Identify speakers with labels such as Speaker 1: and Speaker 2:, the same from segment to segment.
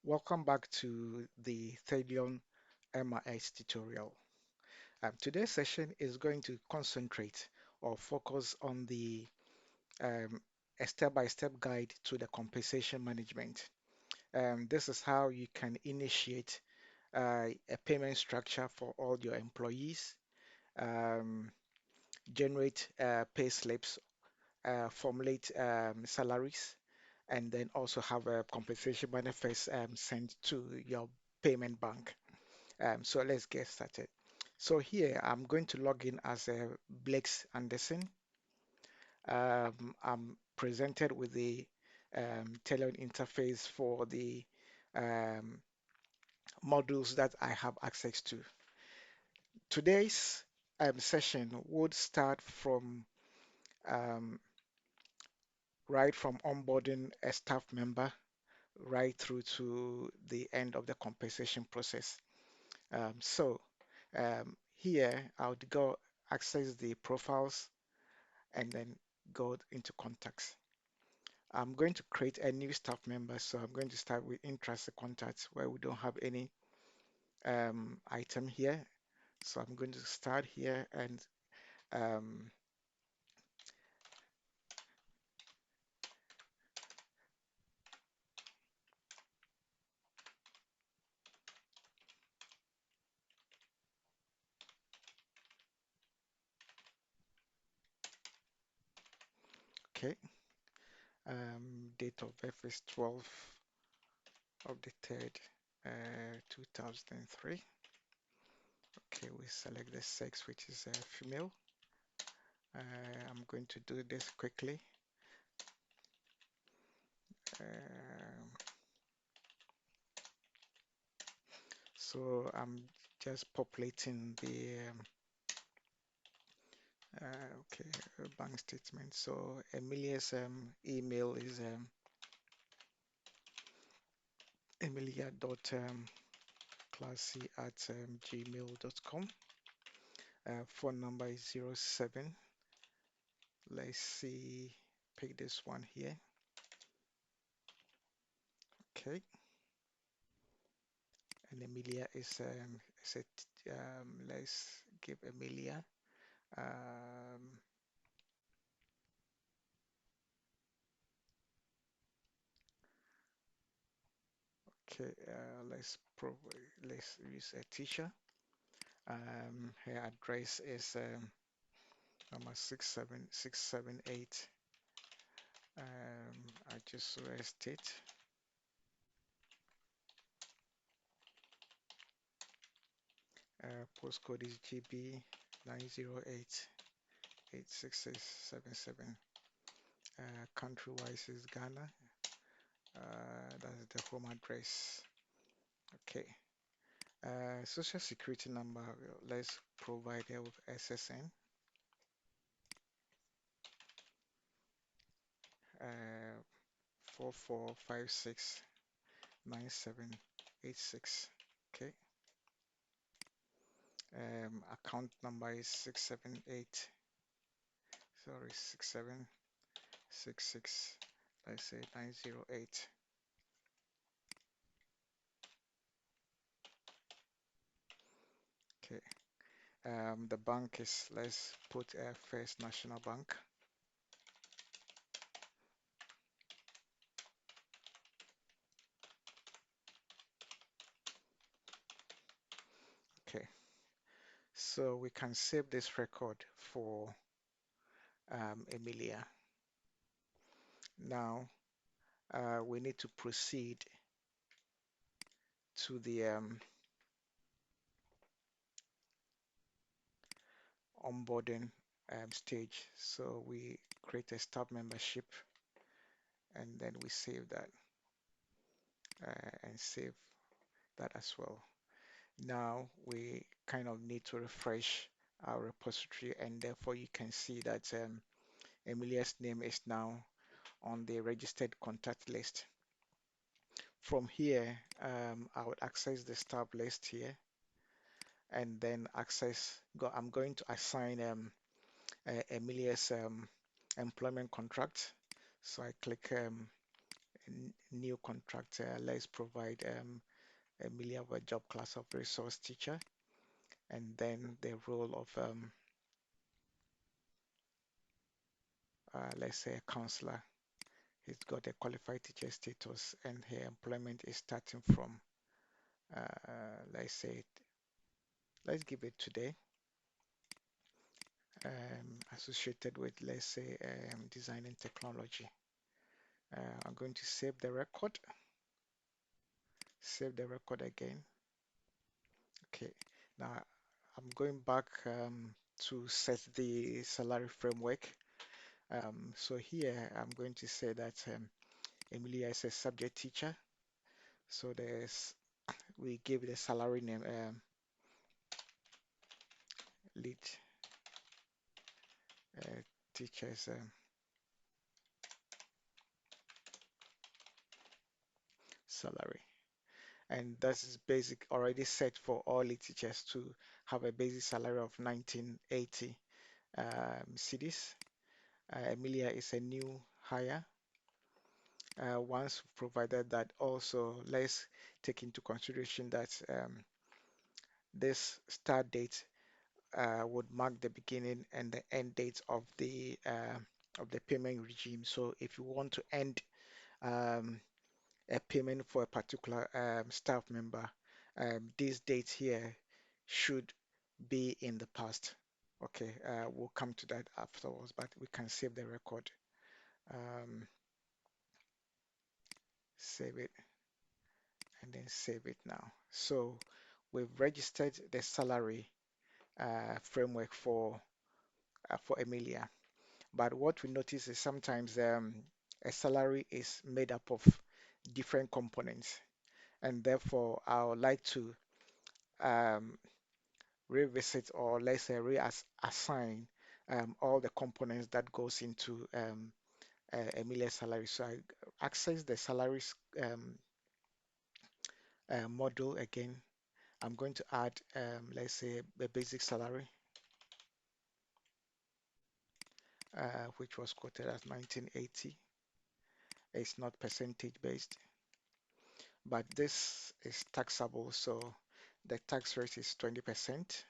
Speaker 1: Welcome back to the Telleion MIS tutorial. Today's session is going to concentrate or focus on the um, a step-by-step guide to the compensation management. This is how you can initiate a payment structure for all your employees, um, generate pay slips, formulate salaries, and then also have a compensation manifest sent to your payment bank. So let's get started. So here I'm going to log in as Blakes Anderson. I'm presented with the Telleion interface for the um, modules that I have access to. Today's session would start from um, right from onboarding a staff member right through to the end of the compensation process. Here I would go access the profiles and then go into contacts. I'm going to create a new staff member, so I'm going to start with interested contacts where we don't have any item here. So I'm going to start here and um, okay. Date of birth is 12 of the 3rd, 2003. Okay, we select the sex, which is female. I'm going to do this quickly. Um, so I'm just populating the okay bank statement. So Emilia's email is emilia.classy@gmail.com. Phone number is 07. Let's see, pick this one here. Okay, and Emilia is let's give Emilia um, okay, let's use a teacher. Her address is number 67678. I just rest it. Postcode is GB 908-86677. Country-wise is Ghana. That's the home address. Okay. Social security number, let's provide her with SSN. 44569786. Okay. Account number is 678, sorry, 6766, let's say 908. Okay. The bank is, let's put First National Bank. Okay. So we can save this record for Emilia. Now we need to proceed to the onboarding stage. So we create a staff membership and then we save that and save that as well. Now we kind of need to refresh our repository, and therefore you can see that Emilia's name is now on the registered contact list. From here, I would access the staff list here and then I'm going to assign Emilia's employment contract. So I click new contractor. Let's provide Emilia with a job class of resource teacher, and then the role of let's say a counselor. He's got a qualified teacher status, and her employment is starting from let's say let's give it today. Associated with, let's say, design and technology. I'm going to save the record again. Okay, now I'm going back to set the salary framework. So here I'm going to say that Emilia is a subject teacher. So we give the salary name lead uh, teachers salary. And that is basic already set for all the teachers to have a basic salary of 1980 cities. Emilia is a new hire. Once provided that, also let's take into consideration that this start date would mark the beginning and the end date of the payment regime. So if you want to end um, a payment for a particular staff member, these dates here should be in the past. Okay, we'll come to that afterwards, but we can save the record. Um, Save it and then save it now. So we've registered the salary framework for Emilia. But what we notice is sometimes a salary is made up of different components, and therefore I would like to um, revisit or let's say reassign all the components that goes into Emilia's salary. So I access the salaries module again. I'm going to add, let's say, the basic salary, which was quoted as 1980. It's not percentage based, but this is taxable, so the tax rate is 20%.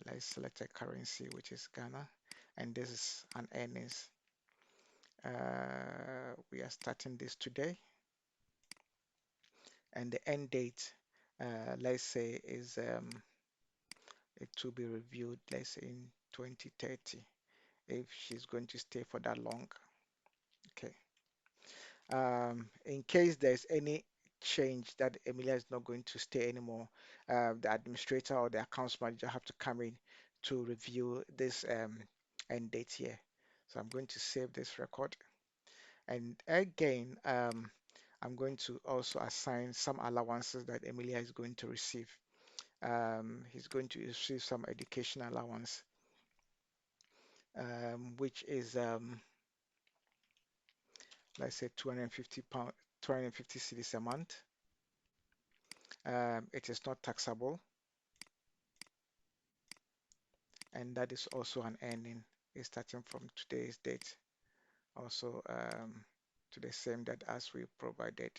Speaker 1: Let's select a currency, which is Ghana, and this is an earnings. We are starting this today, and the end date, let's say, is it to be reviewed, let's say in 2030, if she's going to stay for that long. Okay. In case there's any change that Emilia is not going to stay anymore, the administrator or the accounts manager have to come in to review this end date here. So I'm going to save this record. And again, I'm going to also assign some allowances that Emilia is going to receive. He's going to receive some education allowance, which is let's say 250 pound, 250 cedis a month. It is not taxable, and that is also an earning. It's starting from today's date, also to the same date as we provided.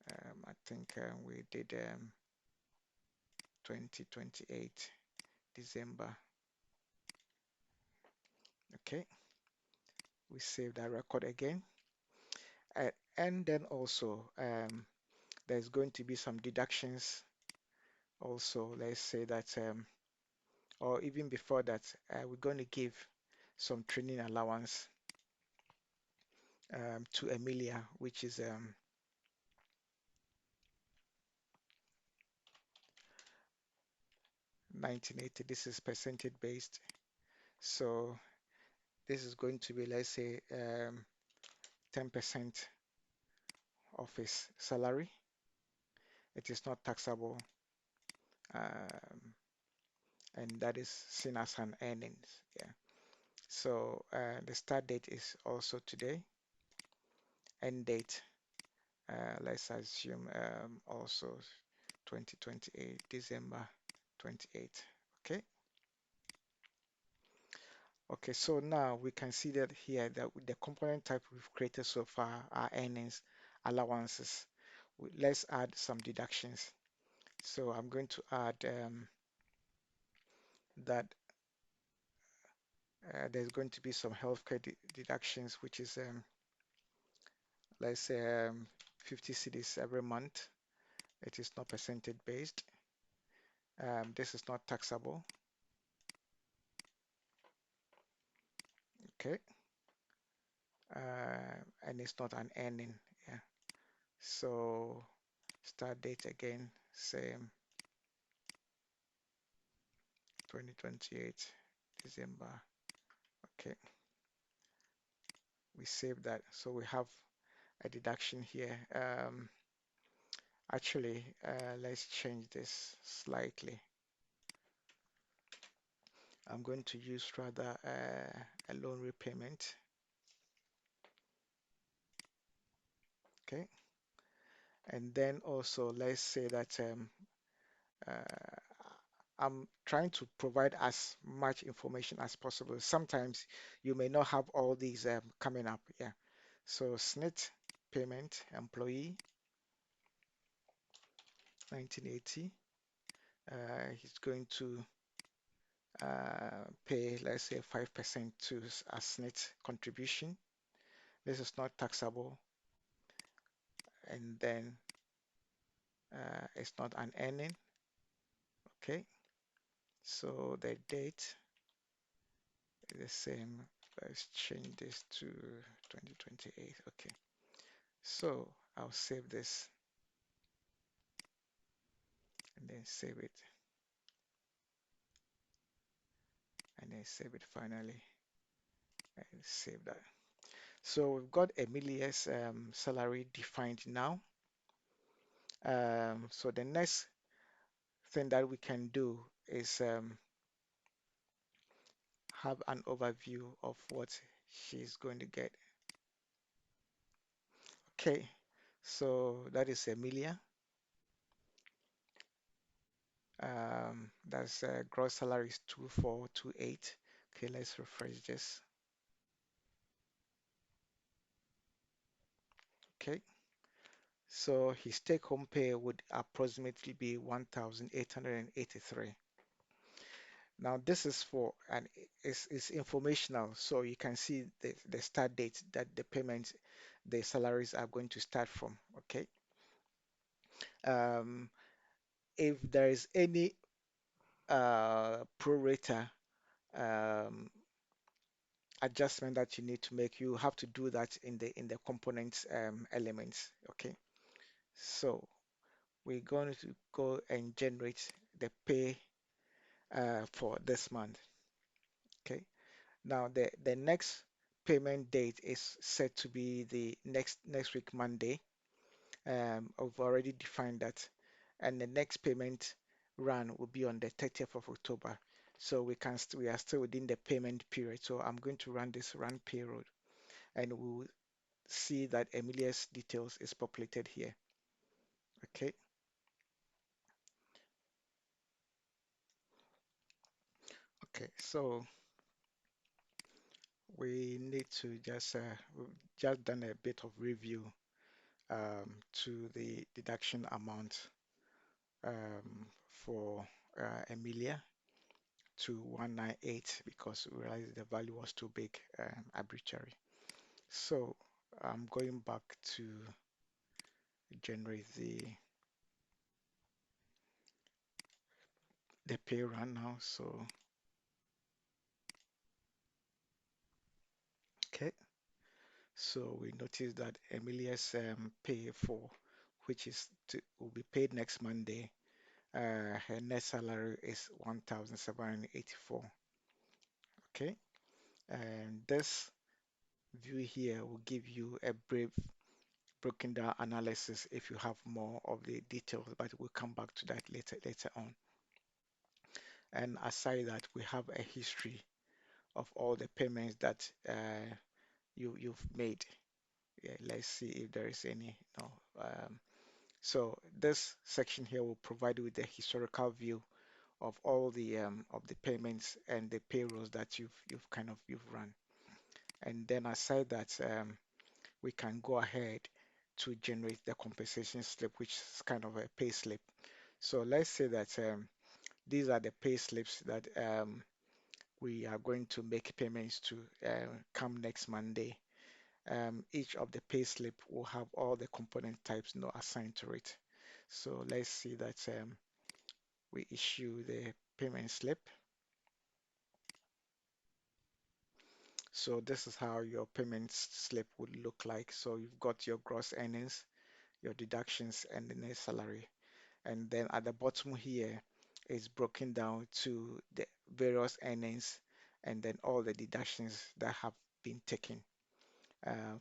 Speaker 1: I think we did 2028 December. Okay, we save that record again. And then also there's going to be some deductions also. Let's say that, or even before that, we're going to give some training allowance to Emilia, which is 1980. This is percentage based. So this is going to be, let's say, 10% of his salary. It is not taxable, um, and that is seen as an earnings. Yeah. So the start date is also today. End date, let's assume also 2028, December 28. Okay. Okay, so now we can see that here that with the component type we've created so far are earnings, allowances. Let's add some deductions. So I'm going to add that there's going to be some healthcare deductions, which is let's say 50 cedis every month. It is not percentage based. This is not taxable. Okay, and it's not an earning. Yeah. So start date again, same 2028 December. Okay, we save that. So we have a deduction here. Actually, let's change this slightly. I'm going to use rather a loan repayment. Okay, and then also let's say that uh, I'm trying to provide as much information as possible. Sometimes you may not have all these coming up. Yeah. So SNIT payment, employee, 1980. He's going to pay, let's say, 5% to a SNIT contribution. This is not taxable, and then it's not an earning. Okay. So the date is the same. Let's change this to 2028. Okay. So I'll save this and then save it and then save it finally and save that. So we've got Emilia's salary defined now. So the next thing that we can do is have an overview of what she's going to get. Okay, so that is Emilia. That's gross salary is 2428. Okay, let's refresh this. Okay, so his take-home pay would approximately be 1,883. Now this is for and it's informational, so you can see the start date that the payments, the salaries are going to start from. Okay, um, if there is any pro rata um, adjustment that you need to make, you have to do that in the components elements. Okay, so we're going to go and generate the pay for this month. Okay, now the next payment date is set to be the next week Monday. I've already defined that, and the next payment run will be on the 30th of October. So we are still within the payment period. So I'm going to run this run payroll, and we'll see that Emilia's details is populated here. Okay. Okay. So we need to we've just done a bit of review to the deduction amount for Emilia to 198 because we realized the value was too big, arbitrary. So I'm going back to generate the pay run now. So okay, so we notice that Emilia's pay for which will be paid next Monday. Her net salary is 1,784. Okay, and this view here will give you a brief broken down analysis if you have more of the details, but we'll come back to that later on. And aside that, we have a history of all the payments that you've made. Yeah, let's see if there is any. No. So this section here will provide you with a historical view of all the payments and the payrolls that you've run. And then aside that, we can go ahead to generate the compensation slip, which is kind of a pay slip. So let's say that these are the pay slips that we are going to make payments to come next Monday. Each of the pay slip will have all the component types assigned to it. So let's see that we issue the payment slip. So this is how your payment slip would look like. So you've got your gross earnings, your deductions, and the net salary. And then at the bottom here is broken down to the various earnings and then all the deductions that have been taken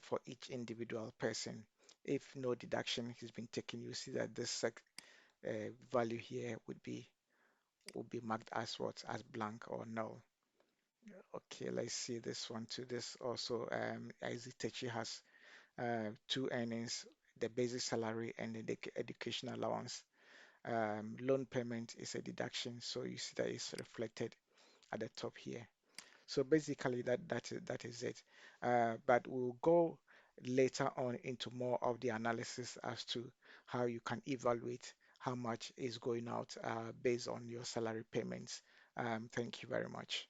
Speaker 1: for each individual person. If no deduction has been taken, you see that this value here would be marked as what? As blank or null. Okay, let's see this one too. This also Izitechi has two earnings, the basic salary and the education allowance. Loan payment is a deduction, so you see that it's reflected at the top here. So basically that is it. But we'll go later on into more of the analysis as to how you can evaluate how much is going out based on your salary payments. Thank you very much.